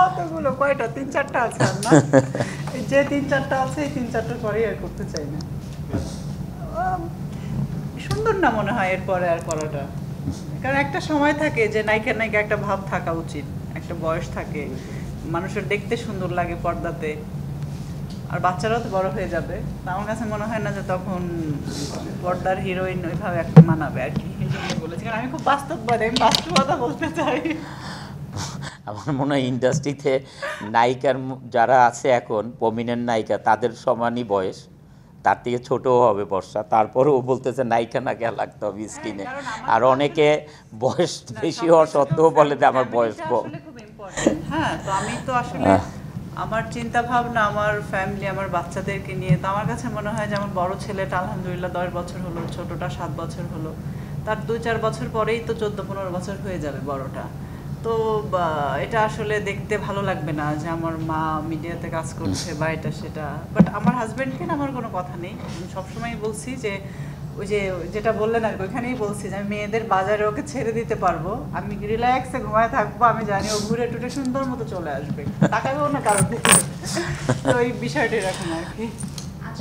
কতগুলো, কয়টা, 3-4টা আছে আর না? যে 3-4টা আছে এই 3-4টার পরেই আর করতে চাই না। সুন্দর না মনে হয় এরপরে আর করাটা, কারণ একটা সময় থাকে যে নায়িকা নায়িকা একটা ভাব থাকা উচিত, একটা বয়স থাকে, মানুষের দেখতে সুন্দর লাগে পর্দাতে, আর বাচ্চারাও তো বড় হয়ে যাবে। আমার কাছে মনে হয় না যে তখন পর্দার হিরোইন ওইভাবে একটা মানাবে আর কি, এই জন্য বলেছি। কারণ আমি খুব বাস্তববাদী, আমি বাস্তবতা বলতে চাই। আমার মনে হয় ইন্ডাস্ট্রিতে নায়িকার যারা আছে এখন প্রমিনেন্ট নায়িকা তাদের সমানই বয়স, তার থেকে ছোটও হবে বর্ষা, তারপরেও বলতেছে নায়িকা না কে লাগতে হবে স্ক্রিনে। আর অনেকে বয়স বেশি হওয়ার সত্ত্বেও বলে যে আমার বয়স কম। হ্যাঁ, তো আমি তো আসলে আমার চিন্তা ভাবনা, আমার ফ্যামিলি, আমার বাচ্চাদেরকে নিয়ে, তো আমার কাছে মনে হয় যে আমার বড় ছেলেটা আলহামদুলিল্লাহ 10 বছর হলো, ছোটটা 7 বছর হলো, তার 2-4 বছর পরেই তো 14-15 বছর হয়ে যাবে বড়টা। তো এটা আসলে দেখতে ভালো লাগবে না যে আমার মা মিডিয়াতে কাজ করছে বা এটা সেটা। বাট আমার হাজব্যান্ডকে না আমার কোনো কথা নেই, আমি সবসময় বলছি যে ওই যে যেটা বললেন আর কি, ওইখানেই বলছি যে আমি মেয়েদের বাজারে ওকে ছেড়ে দিতে পারবো, আমি রিল্যাক্সে ঘুমায় থাকবো, আমি জানি ও ঘুরে টুরে সুন্দর মতো চলে আসবে, তাকাবেও না কারোর দিকে। তো ওই বিষয়টা এরকম আর কি।